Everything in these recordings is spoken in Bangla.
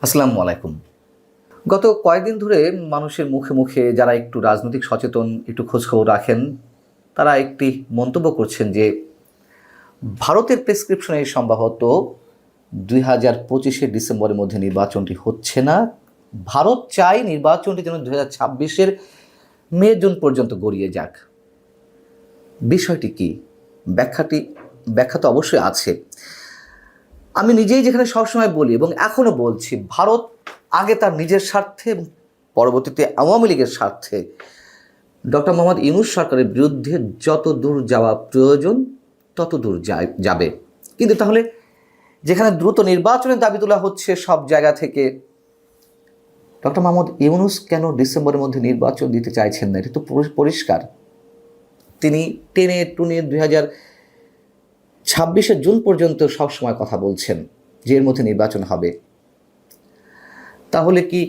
আসসালামু আলাইকুম। গত কয়েকদিন ধরে মানুষের মুখে মুখে যারা একটু রাজনৈতিক সচেতন, একটু খোঁজখবর রাখেন, তারা একটি মন্তব্য করছেন যে ভারতের প্রেসক্রিপশনে সম্ভবত ২০২৫-এর ডিসেম্বরের মধ্যে নির্বাচনটি হচ্ছে না। ভারত চায় নির্বাচনটি যেন ২০২৬-এর মে-জুন পর্যন্ত গড়িয়ে যাক। বিষয়টি কি? ব্যাখ্যা তো অবশ্যই আছে। আমি নিজেই যেখানে সবসময় বলি এবং এখনও বলছি, ভারত আগে তার নিজের স্বার্থে এবং পরবর্তীতে আওয়ামী লীগের স্বার্থে ডক্টর মোহাম্মদ ইউনূস সরকারের বিরুদ্ধে যত দূর যাওয়া প্রয়োজন তত দূর যাবে। কিন্তু তাহলে যেখানে দ্রুত নির্বাচনের দাবি তোলা হচ্ছে সব জায়গা থেকে, ডক্টর মোহাম্মদ ইউনূস কেন ডিসেম্বরের মধ্যে নির্বাচন দিতে চাইছেন না? এটা তো পরিষ্কার। তিনি টেনে টুনে ২০২৬-এর জুন পর্যন্ত সবসময় কথা বলছেন যে এর মধ্যে নির্বাচন হবে। তাহলে কি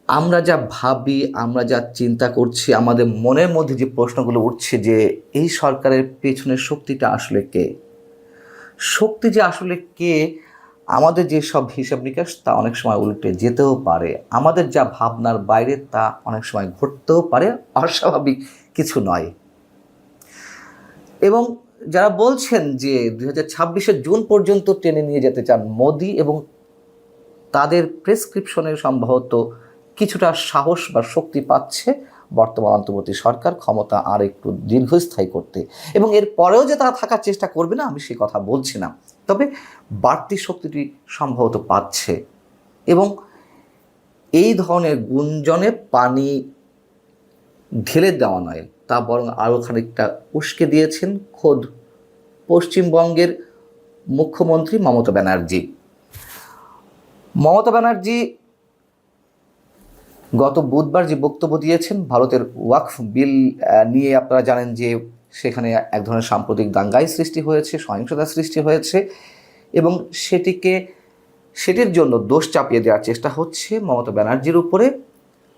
আমরা যা ভাবি, আমরা যা চিন্তা করছি, আমাদের মনের মধ্যে যে প্রশ্নগুলো উঠছে যে এই সরকারের পেছনের শক্তিটা আসলে কে, শক্তি যে আসলে কে, আমাদের যে সব হিসাব নিকাশ তা অনেক সময় উল্টে যেতেও পারে, আমাদের যা ভাবনার বাইরে তা অনেক সময় ঘটতেও পারে, অস্বাভাবিক কিছু নয়। এবং যারা বলছেন যে ২০২৬-এর জুন পর্যন্ত টেনে নিয়ে যেতে চান মোদি, এবং তাদের প্রেসক্রিপশনের সম্ভবত কিছুটা সাহস বা শক্তি পাচ্ছে বর্তমান অন্তর্বর্তী সরকার ক্ষমতা আর একটু দীর্ঘস্থায়ী করতে, এবং এর পরেও যে তারা থাকার চেষ্টা করবে না আমি সে কথা বলছি না, তবে বাড়তি শক্তিটি সম্ভবত পাচ্ছে। এবং এই ধরনের গুঞ্জনে পানি ঢেলে দেওয়া নয়, তা বরং আরও খানিকটা উস্কে দিয়েছেন খোদ পশ্চিমবঙ্গের মুখ্যমন্ত্রী মমতা ব্যানার্জি। মমতা ব্যানার্জি গত বুধবার যে বক্তব্য দিয়েছেন ভারতের ওয়াকফ বিল নিয়ে, আপনারা জানেন যে সেখানে এক ধরনের সাম্প্রতিক দাঙ্গাই সৃষ্টি হয়েছে, সহিংসতার সৃষ্টি হয়েছে, এবং সেটির জন্য দোষ চাপিয়ে দেওয়ার চেষ্টা হচ্ছে মমতা ব্যানার্জির উপরে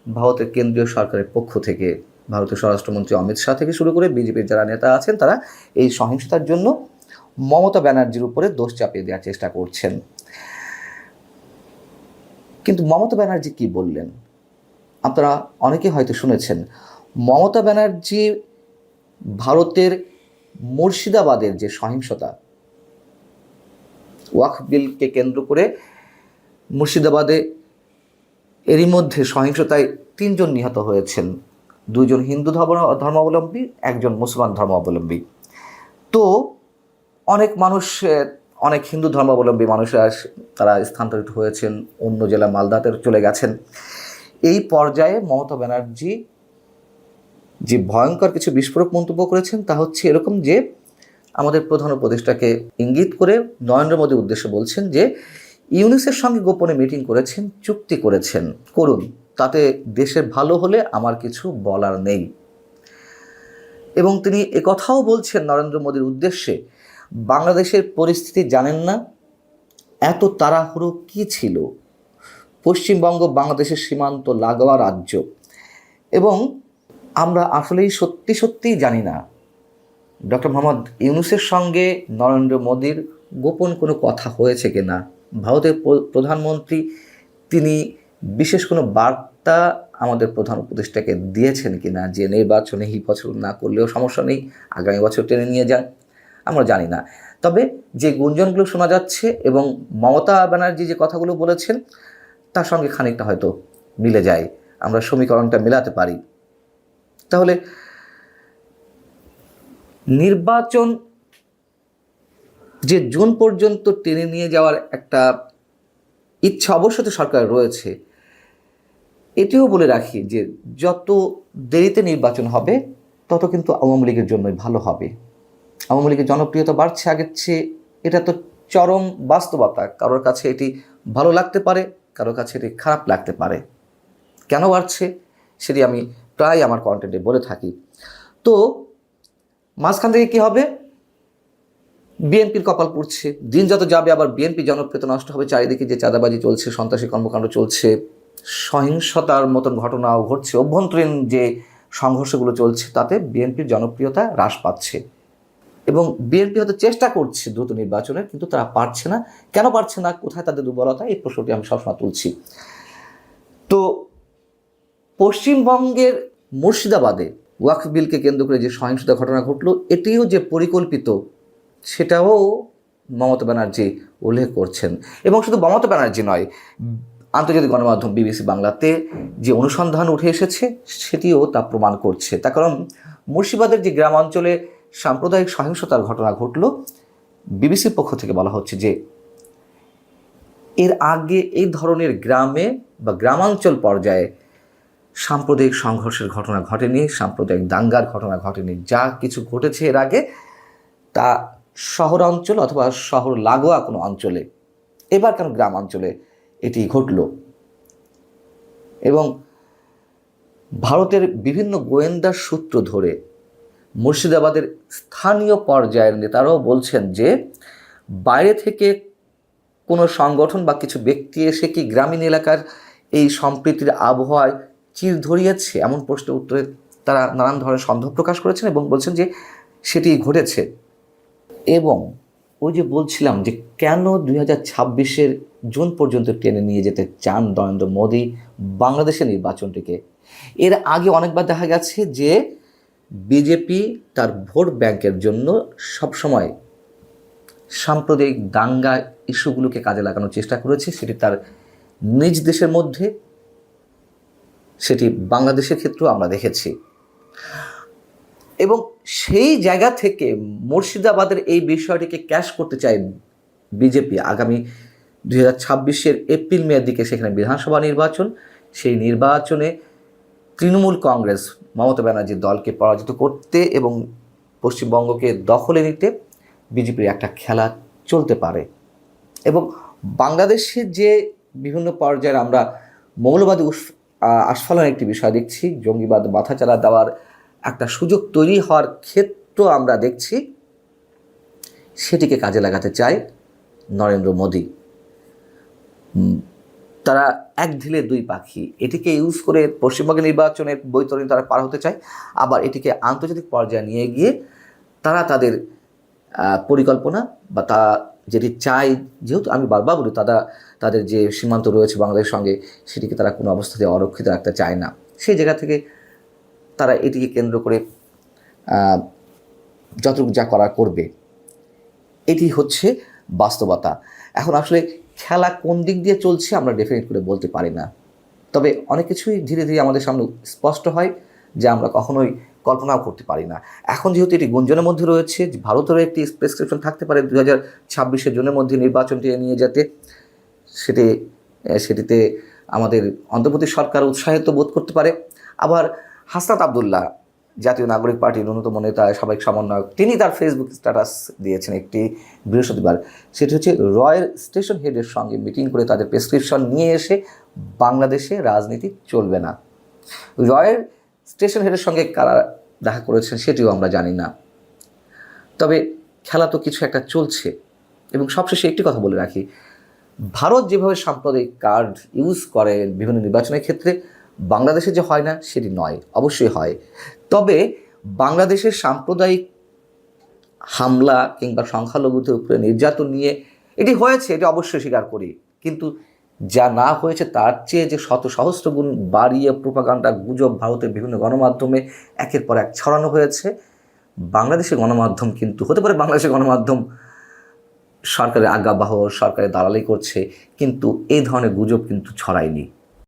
ভারতের কেন্দ্রীয় সরকারের পক্ষ থেকে। ভারতের স্বরাষ্ট্রমন্ত্রী অমিত শাহ থেকে শুরু করে বিজেপির যারা নেতা আছেন তারা এই সহিংসতার জন্য মমতা ব্যানার্জির উপরে দোষ চাপিয়ে দেওয়ার চেষ্টা করছেন। কিন্তু মমতা ব্যানার্জি কি বললেন আপনারা অনেকে হয়তো শুনেছেন। মমতা ব্যানার্জি ভারতের মুর্শিদাবাদের যে সহিংসতা, ওয়াকফ বিলকে কেন্দ্র করে মুর্শিদাবাদে এরই মধ্যে সহিংসতায় ৩ জন নিহত হয়েছেন, 2 জন হিন্দু ধর্মাবলম্বী, 1 জন মুসলমান ধর্মাবলম্বী। তো অনেক হিন্দু ধর্মাবলম্বী মানুষরা তারা স্থানান্তরিত হয়েছেন, অন্য জেলা মালদাতে চলে গেছেন। এই পর্যায়ে মমতা ব্যানার্জি যে ভয়ঙ্কর কিছু বিস্ফোরক মন্তব্য করেছেন তা হচ্ছে এরকম যে আমাদের প্রধান উপদেষ্টাকে ইঙ্গিত করে নরেন্দ্র মোদীর উদ্দেশ্যে বলছেন যে ইউনূসের সঙ্গে গোপনে মিটিং করেছেন, চুক্তি করেছেন, করুন, তাতে দেশের ভালো হলে আমার কিছু বলার নেই। এবং তিনি একথাও বলছেন নরেন্দ্র মোদীর উদ্দেশ্যে, বাংলাদেশের পরিস্থিতি জানেন না, এত তাড়াহুড়ো কী ছিল, পশ্চিমবঙ্গ বাংলাদেশের সীমান্ত লাগোয়া রাজ্য, এবং আমরা আসলেই সত্যিই জানি না ডক্টর মোহাম্মদ ইউনূসের সঙ্গে নরেন্দ্র মোদীর গোপন কোনো কথা হয়েছে কিনা, ভারতের প্রধানমন্ত্রী তিনি বিশেষ কোনো বার্তা আমাদের প্রধান উপদেষ্টাকে দিয়েছেন কিনা যে নির্বাচনে এই বছর না করলেও সমস্যা নেই, আগামী বছর টেনে নিয়ে যান, আমরা জানি না। তবে যে গুঞ্জনগুলো শোনা যাচ্ছে এবং মমতা ব্যানার্জি যে কথাগুলো বলেছেন তার সঙ্গে খানিকটা হয়তো মিলে যায়, আমরা সমীকরণটা মেলাতে পারি। তাহলে নির্বাচন যে জুন পর্যন্ত টেনে নিয়ে যাওয়ার একটা ইচ্ছা অবশ্যই সরকারের রয়েছে, এটিও বলে রাখি যে যত দেরিতে নির্বাচন হবে তত কিন্তু আওয়ামী লীগের জন্যই ভালো হবে। আওয়ামী লীগের জনপ্রিয়তা বাড়ছে আগের চেয়ে, এটা তো চরম বাস্তবতা। কারোর কাছে এটি ভালো লাগতে পারে, কারোর কাছে এটি খারাপ লাগতে পারে। কেন বাড়ছে সেটি আমি প্রায় আমার কন্টেন্টে বলে থাকি। তো মাঝখান থেকে কী হবে, বিএনপির কপাল পুড়ছে, দিন যত যাবে আবার বিএনপি জনপ্রিয়তা নষ্ট হবে, চারিদিকে যে চাঁদাবাজি চলছে, সন্ত্রাসী কর্মকাণ্ড চলছে, সহিংসতার মতন ঘটনাও ঘটছে, অভ্যন্তরীণ যে সংঘর্ষগুলো চলছে তাতে বিএনপির জনপ্রিয়তা হ্রাস পাচ্ছে। এবং বিএনপি হয়তো চেষ্টা করছে দ্রুত নির্বাচনের, কিন্তু তারা পারছে না। কেন পারছে না, কোথায় তাদের দুর্বলতা, এই প্রশ্নটি আমি সবসময় তুলছি। তো পশ্চিমবঙ্গের মুর্শিদাবাদে ওয়াকফ বিলকে কেন্দ্র করে যে সহিংসতা ঘটনা ঘটলো, এটিও যে পরিকল্পিত সেটাও মমতা ব্যানার্জি উল্লেখ করছেন। এবং শুধু মমতা ব্যানার্জি নয়, আন্তর্জাতিক গণমাধ্যম বিবিসি বাংলাতে যে অনুসন্ধান উঠে এসেছে সেটিও তা প্রমাণ করছে। তার কারণ মুর্শিদাবাদের যে গ্রামাঞ্চলে সাম্প্রদায়িক সহিংসতার ঘটনা ঘটল, বিবিসির পক্ষ থেকে বলা হচ্ছে যে এর আগে এই ধরনের গ্রামে বা গ্রামাঞ্চল পর্যায়ে সাম্প্রদায়িক সংঘর্ষের ঘটনা ঘটেনি, সাম্প্রদায়িক দাঙ্গার ঘটনা ঘটেনি। যা কিছু ঘটেছে এর আগে তা শহরাঞ্চল অথবা শহর লাগোয়া কোনো অঞ্চলে, এবার কেন গ্রামাঞ্চলে এটি ঘটল। এবং ভারতের বিভিন্ন গোয়েন্দা সূত্র ধরে মুর্শিদাবাদের স্থানীয় পর্যায়ের নেতারাও বলছেন যে বাইরে থেকে কোনো সংগঠন বা কিছু ব্যক্তি এসে কি গ্রামীণ এলাকার এই সম্প্রীতির আবহাওয়ায় চির ধরিয়েছে, এমন প্রশ্নের উত্তরে তারা নানান ধরনের সন্দেহ প্রকাশ করেছেন এবং বলছেন যে সেটি ঘটেছে। এবং ওই যে বলছিলাম যে কেন 2026-এর জুন পর্যন্ত টেনে নিয়ে যেতে চান নরেন্দ্র মোদী বাংলাদেশের নির্বাচনটিকে। এর আগে অনেকবার দেখা গেছে যে বিজেপি তার ভোট ব্যাংকের জন্য সবসময় সাম্প্রদায়িক দাঙ্গা ইস্যুগুলোকে কাজে লাগানোর চেষ্টা করেছে। সেটি তার নিজ দেশের মধ্যে, সেটি বাংলাদেশের ক্ষেত্রেও আমরা দেখেছি। এবং সেই জায়গা থেকে মুর্শিদাবাদের এই বিষয়টিকে ক্যাশ করতে চায় বিজেপি। আগামী 2026-এর এপ্রিল মের দিকে সেখানে বিধানসভা নির্বাচন, সেই নির্বাচনে তৃণমূল কংগ্রেস মমতা ব্যানার্জির দলকে পরাজিত করতে এবং পশ্চিমবঙ্গকে দখলে নিতে বিজেপির একটা খেলা চলতে পারে। এবং বাংলাদেশে যে বিভিন্ন পর্যায়ে আমরা মৌলবাদী আস্ফালনের একটি বিষয় দেখছি, জঙ্গিবাদ মাথাচাড়া দেওয়ার একটা সুযোগ তৈরি হওয়ার ক্ষেত্র আমরা দেখছি, সেটিকে কাজে লাগাতে চায় নরেন্দ্র মোদী। তারা এক ঢিলে দুই পাখি, এটিকে ইউজ করে পশ্চিমবঙ্গের নির্বাচনের বৈতরণী তারা পার হতে চায়, আবার এটিকে আন্তর্জাতিক পর্যায়ে নিয়ে গিয়ে তারা তাদের পরিকল্পনা বা তা যেটি চায়, যেহেতু আমি বারবার বলি তাদের যে সীমান্ত রয়েছে বাংলাদেশের সঙ্গে, সেটিকে তারা কোনো অবস্থাতে অরক্ষিত রাখতে চায় না। সেই জায়গা থেকে তারা এটিকে কেন্দ্র করে যতটুকু যা করা করবে, এটি হচ্ছে বাস্তবতা। এখন আসলে খেলা কোন দিক দিয়ে চলছে আমরা ডেফিনেট করে বলতে পারি না, তবে অনেক কিছুই ধীরে ধীরে আমাদের সামনে স্পষ্ট হয় যা আমরা কখনোই কল্পনাও করতে পারি না। এখন যেহেতু এটি গুঞ্জনের মধ্যে রয়েছে, ভারতেরও একটি প্রেসক্রিপশন থাকতে পারে 2026-এর জুনের মধ্যে নির্বাচনটি নিয়ে যেতে, সেটিতে আমাদের অন্তর্বর্তী সরকার উৎসাহিত বোধ করতে পারে। আবার হাসনাত আবদুল্লাহ, জাতীয় নাগরিক পার্টির ন্যূনতম নেতা, সাবেক সমন্বয়ক, তিনি তার ফেসবুক স্ট্যাটাস দিয়েছেন একটি বৃহস্পতিবার। সেটি হচ্ছে রয়ের স্টেশন হেডের সঙ্গে মিটিং করে তাদের প্রেসক্রিপশন নিয়ে এসে বাংলাদেশে রাজনীতি চলবে না। রয়ের স্টেশন হেডের সঙ্গে কারা দেখা করেছেন সেটিও আমরা জানি না, তবে খেলা তো কিছু একটা চলছে। এবং সবশেষে একটি কথা বলে রাখি, ভারত যেভাবে সাম্প্রদায়িক কার্ড ইউজ করে বিভিন্ন নির্বাচনের ক্ষেত্রে, বাংলাদেশে যে হয় না সেটি নয়, অবশ্যই হয়। তবে বাংলাদেশের সাম্প্রদায়িক হামলা কিংবা সংখ্যালঘুদের উপরে নির্যাতন নিয়ে এটি হয়েছে, এটি অবশ্যই স্বীকার করি, কিন্তু যা না হয়েছে তার চেয়ে যে শত সহস্র গুণ বাড়িয়ে প্রোপাগান্ডা, গুজব ভারতের বিভিন্ন গণমাধ্যমে একের পর এক ছড়ানো হয়েছে। বাংলাদেশের গণমাধ্যম কিন্তু, হতে পারে বাংলাদেশের গণমাধ্যম সরকারের আজ্ঞাবহ, সরকারের দালালি করছে, কিন্তু এই ধরনের গুজব কিন্তু ছড়ায়নি।